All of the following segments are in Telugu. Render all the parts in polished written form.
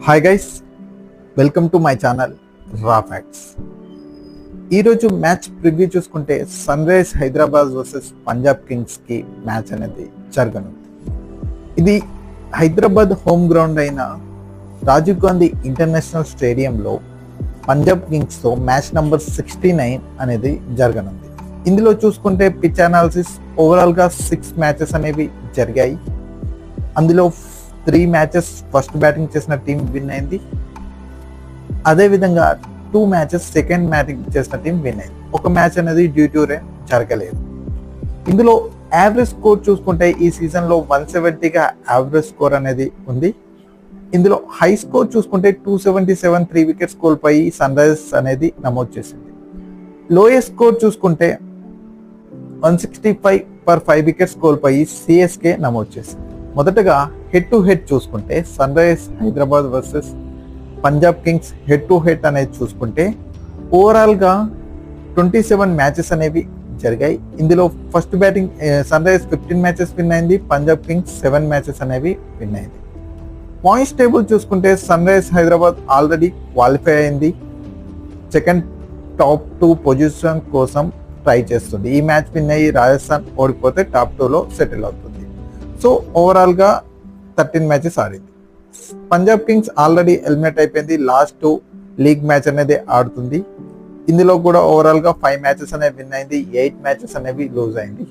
Hi guys, welcome to my channel Raw Facts. ఈరోజు మ్యాచ్ ప్రివ్యూ చూసుకుంటే sun rise Hyderabad versus Punjab కింగ్స్కి మ్యాచ్ అనేది జరగనుంది. ఇది హైదరాబాద్ హోమ్ గ్రౌండ్ అయిన రాజీవ్ గాంధీ ఇంటర్నేషనల్ స్టేడియంలో పంజాబ్ కింగ్స్తో మ్యాచ్ నంబర్ 69 అనేది జరగనుంది. ఇందులో చూసుకుంటే పిచ్ అనాలిసిస్ ఓవరాల్గా 6 మ్యాచెస్ అనేవి జరిగాయి. అందులో 3 మ్యాచెస్ ఫస్ట్ బ్యాటింగ్ చేసిన టీం విన్ అయింది. అదేవిధంగా 2 మ్యాచెస్ సెకండ్ బ్యాటింగ్ చేసిన టీం విన్ అయింది. ఒక మ్యాచ్ అనేది డ్యూ టు రెయిన్ జరగలేదు. ఇందులో యావరేజ్ స్కోర్ చూసుకుంటే ఈ సీజన్లో 170గా యావరేజ్ స్కోర్ అనేది ఉంది. ఇందులో హై స్కోర్ చూసుకుంటే 277 3 వికెట్స్ కోల్పోయి సన్ రైజర్స్ అనేది నమోదు చేసింది. లోయెస్ట్ స్కోర్ చూసుకుంటే 165 per 5 వికెట్స్ కోల్పోయి సిఎస్కే నమోదు చేసింది. మొదటగా హెడ్ టు హెడ్ చూసుకుంటే sun rise Hyderabad versus Punjab Kings head to head అనేది చూసుకుంటే ఓవరాల్గా 27 మ్యాచెస్ అనేవి జరిగాయి. ఇందులో first batting Sunrisers 15 matches win అయింది, పంజాబ్ కింగ్స్ 7 మ్యాచెస్ అనేవి విన్ అయింది. పాయింట్స్ టేబుల్ చూసుకుంటే sun rise Hyderabad already qualify అయింది, సెకండ్ టాప్ 2 పొజిషన్ కోసం ట్రై చేస్తుంది. ఈ మ్యాచ్ విన్ అయ్యి రాజస్థాన్ ఓడిపోతే టాప్ 2లో సెటిల్ అవుతుంది. సో ఓవరాల్గా 13 మ్యాచెస్ ఆడింది. పంజాబ్ కింగ్స్ ఆల్రెడీ ఎలిమినేట్ అయిపోయింది, లాస్ట్ 2 లీగ్ మ్యాచ్ అనేది ఆడుతుంది. ఇందులో కూడా ఓవరాల్గా 5 మ్యాచెస్ అనేవి విన్ అయింది, 8 మ్యాచెస్ అనేవి లూజ్ అయింది.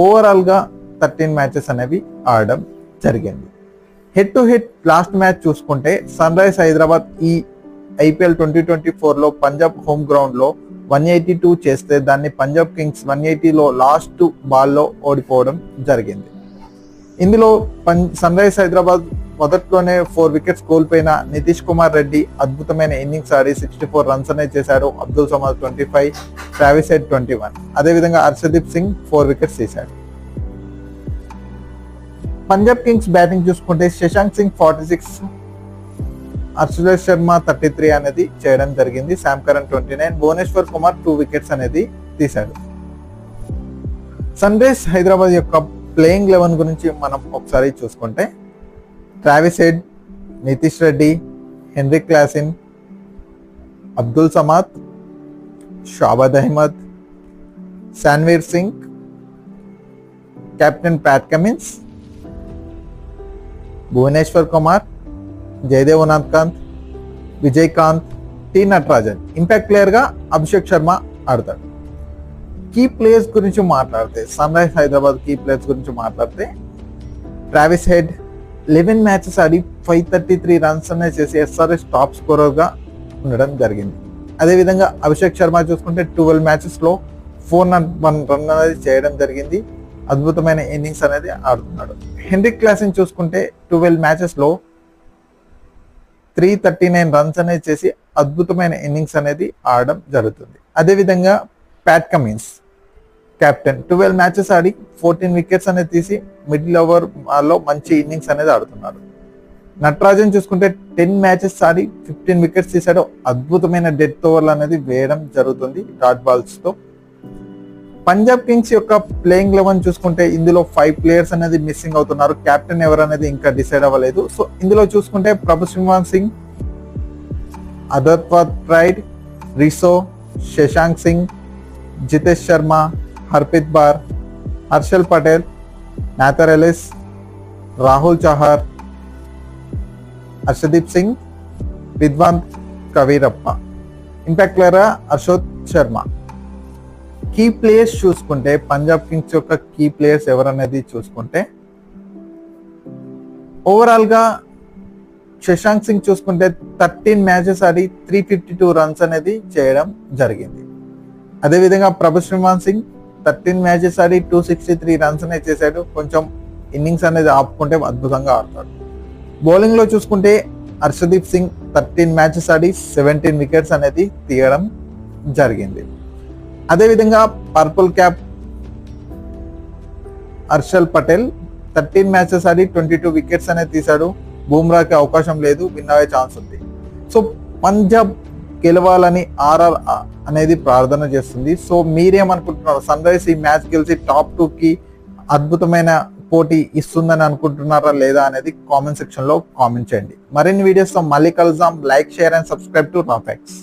ఓవరాల్గా 13 మ్యాచెస్ అనేవి ఆడడం జరిగింది. Head to head last match చూసుకుంటే సన్ రైజ్ హైదరాబాద్ ఈ ఐపీఎల్ 2024లో పంజాబ్ హోమ్ గ్రౌండ్లో 182 చేస్తే దాన్ని పంజాబ్ కింగ్స్ 180లో లాస్ట్ బాల్లో ఓడిపోవడం జరిగింది. ఇందులో సన్ రైజ్ హైదరాబాద్ మొదట్లోనే 4 వికెట్స్ కోల్పోయిన నితీష్ కుమార్ రెడ్డి అద్భుతమైన ఇన్నింగ్స్ ఆడి 64 రన్స్ అనేది చేశాడు. అబ్దుల్ సమాద్ 25, ట్రావిస్ హెడ్ 21, అదేవిధంగా హర్షదీప్ సింగ్ 4 వికెట్స్ తీశాడు. పంజాబ్ కింగ్స్ బ్యాటింగ్ చూసుకుంటే శశాంక్ సింగ్ 46, హర్షదీప్ శర్మ 33 అనేది చేయడం జరిగింది. Sam Curran 29, Bhuvneshwar Kumar 2 wickets అనేది తీశాడు. సన్ రైజ్ హైదరాబాద్ యొక్క ప్లేయింగ్ 11 గురించి మనం ఒకసారి చూసుకుంటే Travis Head, Nitish Reddy, Heinrich Klaasen, Abdul Samad, Shahbaz Ahmed, Sanvir Singh, captain Pat Cummins, Bhuvneshwar Kumar, Jaydev Unadkat, Vijayakanth, T Natarajan. Impact ప్లేయర్గా అభిషేక్ శర్మ ఆడతాడు. కీ ప్లేయర్స్ గురించి మాట్లాడితే Sun rise Hyderabad key players గురించి మాట్లాడితే ట్రావిస్ హెడ్ 11 మ్యాచెస్ ఆడి 533 రన్స్ అనేది చేసి ఎస్ఆర్ఎస్ టాప్ స్కోరర్గా ఉండడం జరిగింది. అదేవిధంగా అభిషేక్ శర్మ చూసుకుంటే 12 మ్యాచెస్లో 401 రన్ అనేది చేయడం జరిగింది. అద్భుతమైన ఇన్నింగ్స్ అనేది ఆడుతున్నాడు. హెన్రిక్ క్లాసిన్ చూసుకుంటే 12 మ్యాచెస్లో 339 రన్స్ అనేది చేసి అద్భుతమైన ఇన్నింగ్స్ అనేది ఆడడం జరుగుతుంది. అదేవిధంగా ప్యాట్ కమిన్స్ కెప్టెన్ 12 మ్యాచెస్ ఆడి 14 వికెట్స్ అనేది తీసి మిడిల్ ఓవర్ లో మంచి ఇన్నింగ్స్ అనేది ఆడుతున్నాడు. నటరాజన్ చూసుకుంటే 10 మ్యాచెస్ ఆడి 15 వికెట్స్ తీశాడు. అద్భుతమైన డెత్ ఓవర్లు అనేది వేయడం జరుగుతుంది డాట్ బాల్స్ తో. పంజాబ్ కింగ్స్ యొక్క ప్లేయింగ్ 11 చూసుకుంటే ఇందులో 5 ప్లేయర్స్ అనేది మిస్సింగ్ అవుతున్నారు. కెప్టెన్ ఎవరు అనేది ఇంకా డిసైడ్ అవ్వలేదు. సో ఇందులో చూసుకుంటే ప్రభు Singh, అదర్వాద్ pride, రిసో, Shashank Singh, Jitesh Sharma, Harpreet bar, Harshal Patel, నాథర్ Ellis, Rahul Chahar, Harshdeep Singh, విద్వాంత్ కవీరప్ప. Impact player హర్షోత్ Sharma. Key players చూసుకుంటే పంజాబ్ కింగ్స్ యొక్క కీ ప్లేయర్స్ ఎవరనేది చూసుకుంటే ఓవరాల్గా శశాంక్ సింగ్ చూసుకుంటే 13 మ్యాచెస్ ఆడి 352 రన్స్ అనేది చేయడం జరిగింది. అదేవిధంగా ప్రభు సింగ్ 13 మ్యాచెస్ ఆడి 263 రన్స్ అనేది చేశాడు. కొంచెం ఇన్నింగ్స్ అనేది ఆపుకుంటే అద్భుతంగా ఆడతాడు. బౌలింగ్లో చూసుకుంటే హర్షదీప్ సింగ్ 13 మ్యాచెస్ ఆడి 17 వికెట్స్ అనేది తీయడం జరిగింది. అదేవిధంగా purple cap Harshal Patel 13 matches ఆడి 22 వికెట్స్ అనేది తీశాడు. బూమ్రాకి అవకాశం లేదు, విన్ అయ్యే ఛాన్స్ ఉంది. సో పంజాబ్ గెలవాలని ఆర్ఆర్ అనేది ప్రార్థన చేస్తుంది. సో మీరేమనుకుంటున్నారు? సన్ రైజ్ ఈ మ్యాచ్ గెలిచి టాప్ 2కి అద్భుతమైన పోటీ ఇస్తుందని అనుకుంటున్నారా లేదా అనేది కామెంట్ సెక్షన్ లో కామెంట్ చేయండి. మరిన్ని వీడియోస్ తో మళ్ళీ కలుద్దాం. Like, share and subscribe to రాఫ్యాక్ట్స్.